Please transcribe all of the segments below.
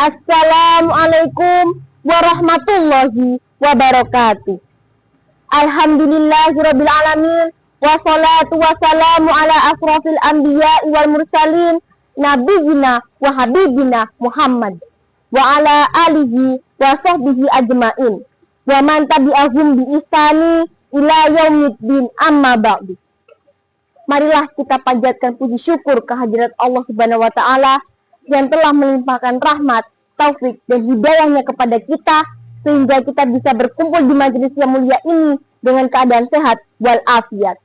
Assalamualaikum warahmatullahi wabarakatuh. Alhamdulillahirabbil alamin, wassalatu wassalamu ala asrofil anbiya'i wal mursalin, nabiyina wa habibina Muhammad wa ala alihi wa sahbihi ajmain wa man tabi'ahum bi ihsani ila yaumiddin, amma ba'du. Marilah kita panjatkan puji syukur kehadirat Allah Subhanahu wa taala yang telah melimpahkan rahmat, taufik, dan hidayahnya kepada kita sehingga kita bisa berkumpul di majelis yang mulia ini dengan keadaan sehat walafiat.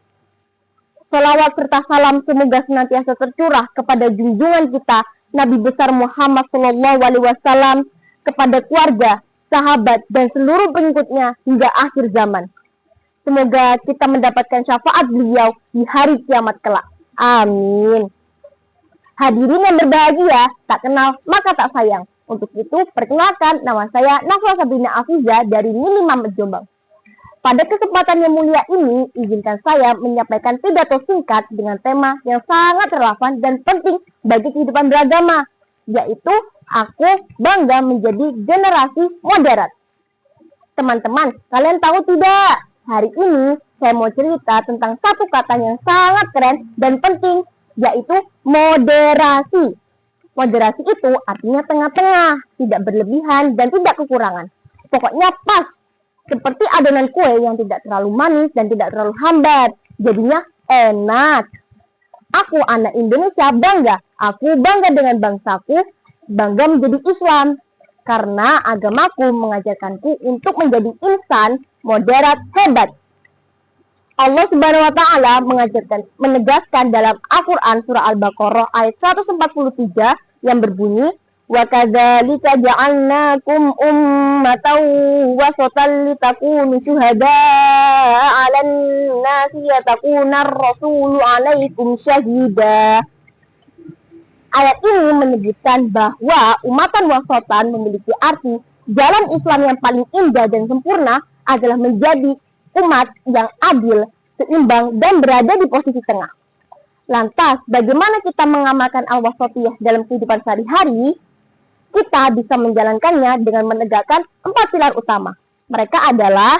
Salawat serta salam semoga senantiasa tercurah kepada junjungan kita Nabi besar Muhammad SAW, kepada keluarga, sahabat, dan seluruh pengikutnya hingga akhir zaman. Semoga kita mendapatkan syafaat beliau di hari kiamat kelak. Amin. Hadirin yang berbahagia, tak kenal maka tak sayang. Untuk itu, perkenalkan, nama saya Nafla Sabrina Afiza dari Mini Mamet Jombang. Pada kesempatan yang mulia ini, izinkan saya menyampaikan pidato singkat dengan tema yang sangat relevan dan penting bagi kehidupan beragama, yaitu aku bangga menjadi generasi moderat. Teman-teman, kalian tahu tidak? Hari ini saya mau cerita tentang satu kata yang sangat keren dan penting, yaitu moderasi. Moderasi itu artinya tengah-tengah, tidak berlebihan dan tidak kekurangan. Pokoknya pas, seperti adonan kue yang tidak terlalu manis dan tidak terlalu hambar. Jadinya enak. Aku anak Indonesia bangga. Aku bangga dengan bangsaku, bangga menjadi Islam. Karena agamaku mengajarkanku untuk menjadi insan moderat hebat. Allah Subhanahu wa taala menegaskan dalam Al-Qur'an surah Al-Baqarah ayat 143 yang berbunyi, wa kadzalika ja'alnakum ummatan wasatan litakunu syuhada'a 'alan nasi wa takuna ar-rasulu 'alaikum syahida. Ayat ini menyebutkan bahwa umatan wasatan memiliki arti jalan Islam yang paling indah dan sempurna adalah menjadi umat yang adil, seimbang, dan berada di posisi tengah. Lantas, bagaimana kita mengamalkan al-wasatiyah dalam kehidupan sehari-hari? Kita bisa menjalankannya dengan menegakkan 4 pilar utama. Mereka adalah,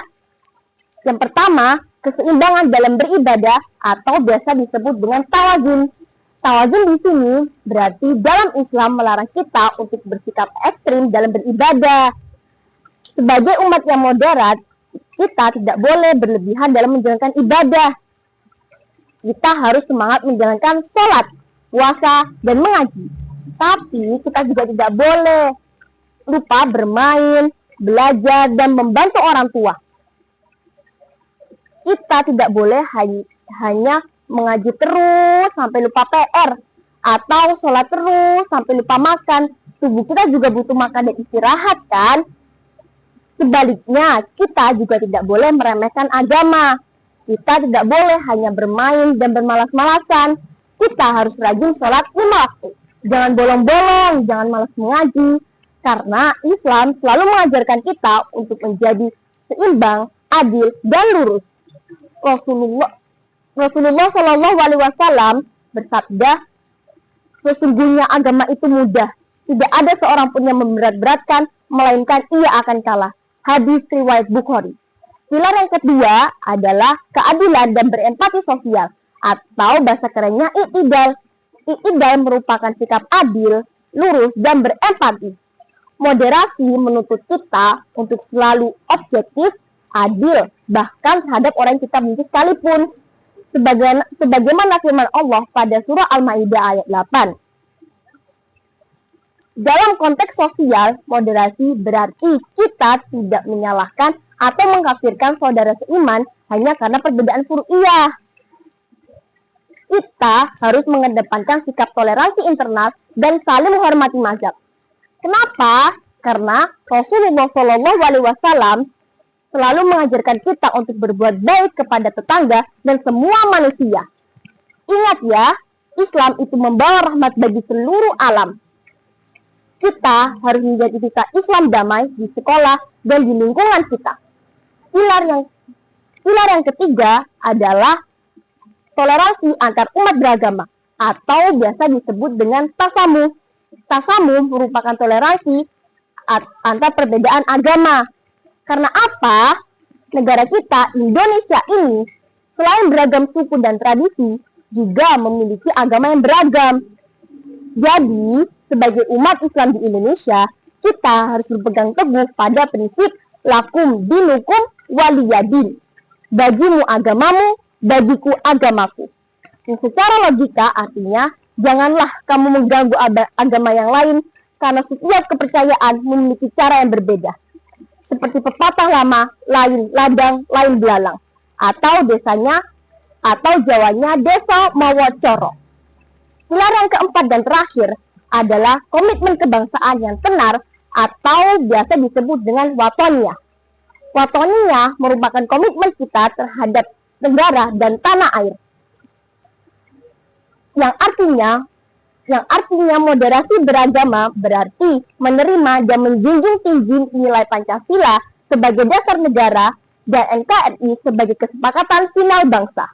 yang pertama, keseimbangan dalam beribadah atau biasa disebut dengan tawazun. Tawazun di sini berarti dalam Islam melarang kita untuk bersikap ekstrim dalam beribadah. Sebagai umat yang moderat, kita tidak boleh berlebihan dalam menjalankan ibadah. Kita harus semangat menjalankan sholat, puasa, dan mengaji. Tapi kita juga tidak boleh lupa bermain, belajar, dan membantu orang tua. Kita tidak boleh hanya mengaji terus sampai lupa PR, atau sholat terus sampai lupa makan. Tubuh kita juga butuh makan dan istirahat, kan? Sebaliknya, kita juga tidak boleh meremehkan agama. Kita tidak boleh hanya bermain dan bermalas-malasan. Kita harus rajin sholat 5 waktu. Jangan bolong-bolong, jangan malas mengaji. Karena Islam selalu mengajarkan kita untuk menjadi seimbang, adil, dan lurus. Rasulullah SAW bersabda, sesungguhnya agama itu mudah. Tidak ada seorang pun yang memberat-beratkan, melainkan ia akan kalah. Hadis riwayat Bukhari. Pilar yang kedua adalah keadilan dan berempati sosial, atau bahasa kerennya i'tidal. I'tidal merupakan sikap adil, lurus, dan berempati. Moderasi menuntut kita untuk selalu objektif, adil, bahkan terhadap orang yang kita benci sekalipun. Sebagaimana firman Allah pada surah Al-Maidah ayat 8. Dalam konteks sosial, moderasi berarti kita tidak menyalahkan atau mengkafirkan saudara seiman hanya karena perbedaan furu'iyah. Kita harus mengedepankan sikap toleransi internal dan saling menghormati mazhab. Kenapa? Karena Rasulullah SAW selalu mengajarkan kita untuk berbuat baik kepada tetangga dan semua manusia. Ingat ya, Islam itu membawa rahmat bagi seluruh alam. Kita harus menjadi sisa Islam damai di sekolah dan di lingkungan kita. Pilar yang ketiga adalah toleransi antar umat beragama atau biasa disebut dengan tasamuh. Tasamuh merupakan toleransi antar perbedaan agama. Karena apa? Negara kita, Indonesia ini, selain beragam suku dan tradisi, juga memiliki agama yang beragam. Jadi, sebagai umat Islam di Indonesia, kita harus berpegang teguh pada prinsip lakum dinukum waliyadin. Bagimu agamamu, bagiku agamaku. Yang secara logika artinya, janganlah kamu mengganggu agama yang lain, karena setiap kepercayaan memiliki cara yang berbeda. Seperti pepatah lama, lain ladang, lain belalang. Atau Jawanya desa mawa coro. Pilar yang keempat dan terakhir adalah komitmen kebangsaan yang tenar atau biasa disebut dengan watoniyah. Watoniyah merupakan komitmen kita terhadap negara dan tanah air. Yang artinya moderasi beragama berarti menerima dan menjunjung tinggi nilai Pancasila sebagai dasar negara dan NKRI sebagai kesepakatan final bangsa.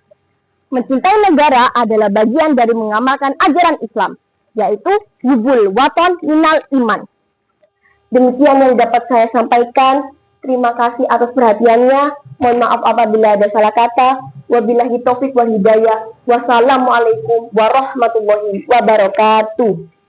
Mencintai negara adalah bagian dari mengamalkan ajaran Islam, yaitu hubul waton minal iman. Demikian yang dapat saya sampaikan. Terima kasih atas perhatiannya. Mohon maaf apabila ada salah kata. Wabillahi taufik wal hidayah. Wassalamualaikum warahmatullahi wabarakatuh.